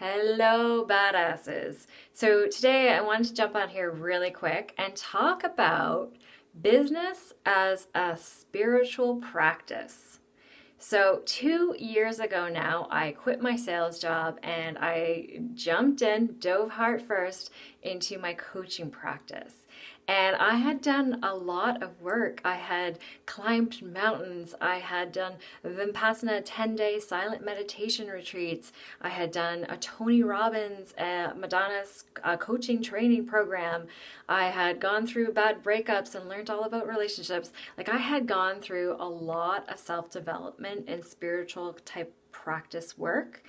Hello, badasses. So today I wanted to jump on here really quick and talk about business as a spiritual practice. So 2 years ago now, I quit my sales job and I jumped in, dove heart first into my coaching practice. And I had done a lot of work. I had climbed mountains. I had done Vipassana 10-day silent meditation retreats. I had done a Tony Robbins, Madonna's coaching training program. I had gone through bad breakups and learned all about relationships. Like I had gone through a lot of self-development and spiritual type practice work.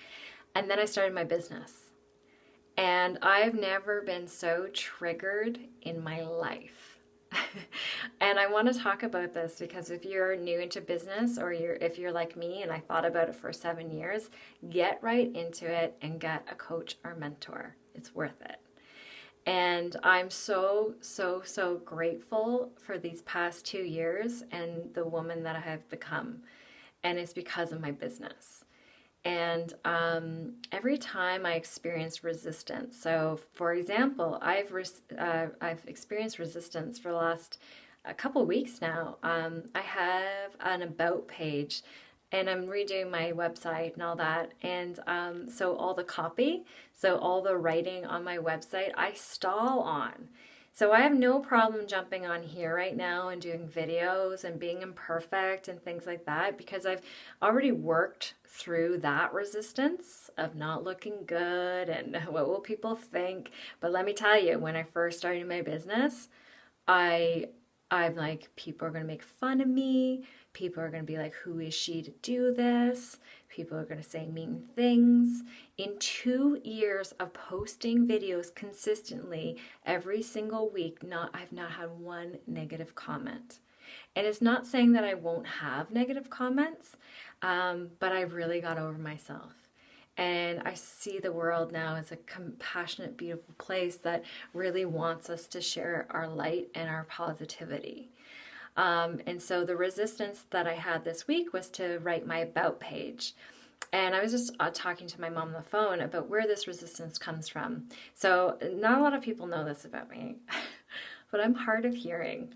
And then I started my business. And I've never been so triggered in my life. And I want to talk about this because if you're new into business or if you're like me and I thought about it for 7 years, get right into it and get a coach or mentor. It's worth it. And I'm so grateful for these past 2 years and the woman that I have become. And it's because of my business. And every time I experience resistance, so for example, I've experienced resistance for the last a couple weeks now. I have an about page, and I'm redoing my website and all that. And so all the copy, so all the writing on my website, I stall on. So I have no problem jumping on here right now and doing videos and being imperfect and things like that because I've already worked through that resistance of not looking good and what will people think. But let me tell you, when I first started my business, I'm like, people are going to make fun of me. People are going to be like, who is she to do this? People are going to say mean things. In 2 years of posting videos consistently every single week, I've not had one negative comment. And it's not saying that I won't have negative comments, but I really got over myself. And I see the world now as a compassionate, beautiful place that really wants us to share our light and our positivity. And so the resistance that I had this week was to write my about page. And I was just talking to my mom on the phone about where this resistance comes from. So not a lot of people know this about me, but I'm hard of hearing.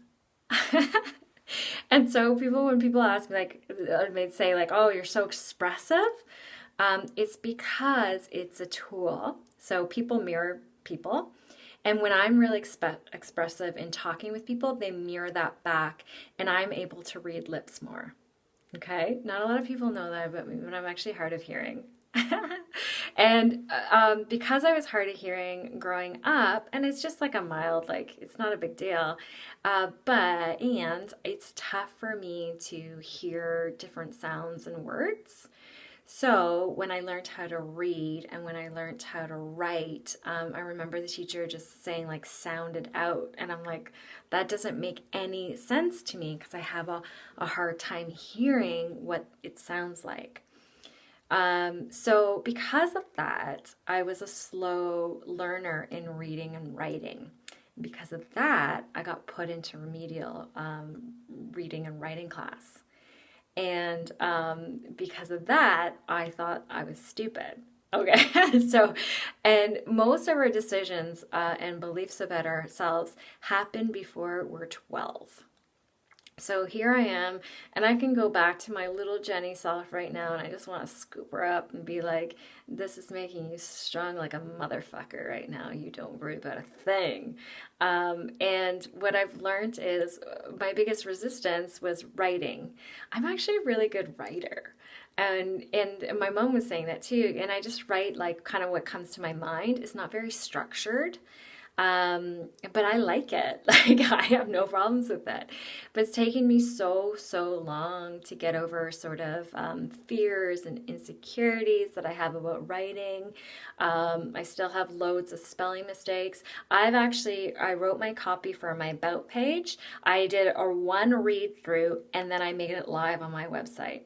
And so when people ask me, like, they'd say like, oh, you're so expressive. It's because it's a tool. So people mirror people. And when I'm really expressive in talking with people, they mirror that back and I'm able to read lips more. Okay? Not a lot of people know that about me, but I'm actually hard of hearing. And because I was hard of hearing growing up, and it's just like a mild, like, it's not a big deal, and it's tough for me to hear different sounds and words. So when I learned how to read and when I learned how to write, I remember the teacher just saying like sound it out. And I'm like, that doesn't make any sense to me because I have a hard time hearing what it sounds like. So because of that, I was a slow learner in reading and writing. Because of that, I got put into remedial reading and writing class. And because of that, I thought I was stupid. Okay, and most of our decisions and beliefs about ourselves happen before we're 12. So here I am, and I can go back to my little Jenny self right now, and I just want to scoop her up and be like, this is making you strong like a motherfucker right now. You don't worry about a thing. And what I've learned is my biggest resistance was writing. I'm actually a really good writer. And my mom was saying that too. And I just write like kind of what comes to my mind. It's not very structured. But I like it. Like I have no problems with it. But it's taken me so long to get over sort of fears and insecurities that I have about writing. I still have loads of spelling mistakes. I wrote my copy for my about page. I did a one read through and then I made it live on my website.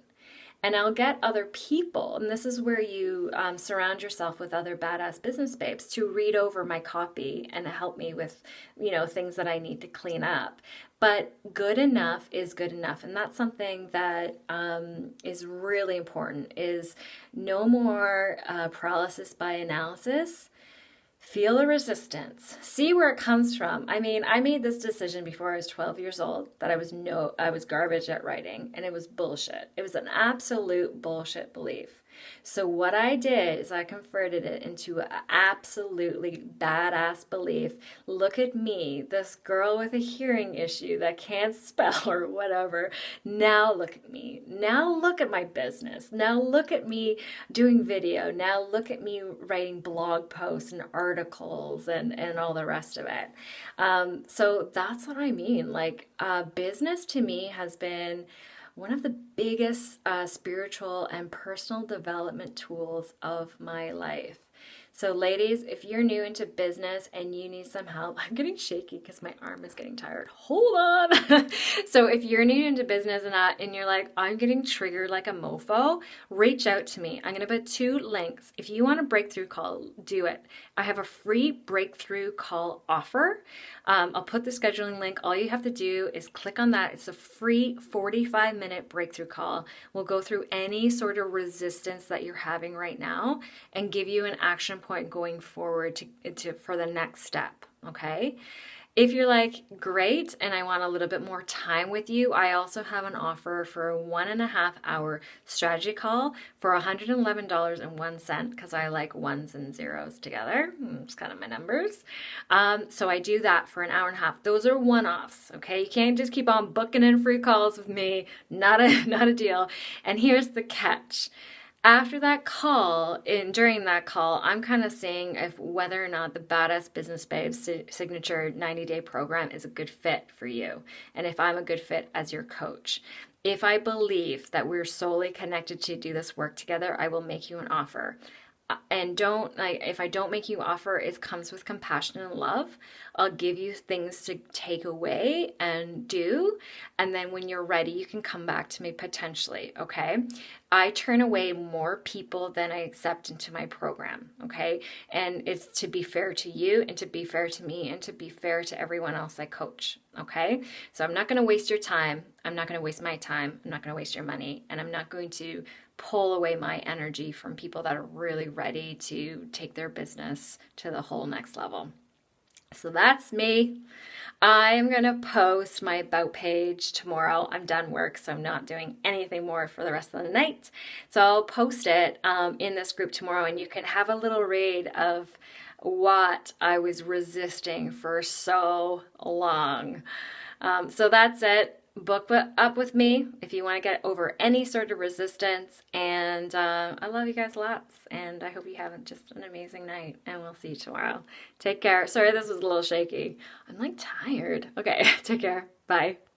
And I'll get other people, and this is where you surround yourself with other badass business babes to read over my copy and help me with, things that I need to clean up. But good enough is good enough, and that's something that is really important. Is no more paralysis by analysis. Feel the resistance. See where it comes from. I mean, I made this decision before I was 12 years old that I was garbage at writing, and it was bullshit. It was an absolute bullshit belief. So what I did is I converted it into an absolutely badass belief. Look at me, this girl with a hearing issue that can't spell or whatever. Now look at me. Now look at my business. Now look at me doing video. Now look at me writing blog posts and articles and all the rest of it. So that's what I mean. Like, business to me has been one of the biggest spiritual and personal development tools of my life. So ladies, if you're new into business and you need some help, I'm getting shaky because my arm is getting tired. Hold on. So if you're new into business and you're like, I'm getting triggered like a mofo, reach out to me. I'm going to put 2 links. If you want a breakthrough call, do it. I have a free breakthrough call offer. I'll put the scheduling link. All you have to do is click on that. It's a free 45-minute breakthrough call. We'll go through any sort of resistance that you're having right now and give you an action point going forward for the next step. Okay. If you're like, great, and I want a little bit more time with you, I also have an offer for a 1.5-hour strategy call for $111.01 because I like ones and zeros together. It's kind of my numbers. So I do that for an hour and a half. Those are one-offs, okay? You can't just keep on booking in free calls with me. Not a deal. And here's the catch. After that call, during that call, I'm kind of seeing whether or not the Badass Business Babes signature 90-day program is a good fit for you, and if I'm a good fit as your coach. If I believe that we're solely connected to do this work together, I will make you an offer. And if I don't make you offer, it comes with compassion and love. I'll give you things to take away and do. And then when you're ready, you can come back to me potentially. Okay. I turn away more people than I accept into my program. Okay. And it's to be fair to you and to be fair to me and to be fair to everyone else I coach. Okay. So I'm not going to waste your time. I'm not going to waste my time. I'm not going to waste your money. And I'm not going to pull away my energy from people that are really ready to take their business to the whole next level. So that's me. I'm going to post my about page tomorrow. I'm done work, so I'm not doing anything more for the rest of the night. So I'll post it in this group tomorrow, and you can have a little read of what I was resisting for so long. So that's it. Book up with me if you want to get over any sort of resistance. And I love you guys lots. And I hope you have just an amazing night. And we'll see you tomorrow. Take care. Sorry, this was a little shaky. I'm like tired. Okay, take care. Bye.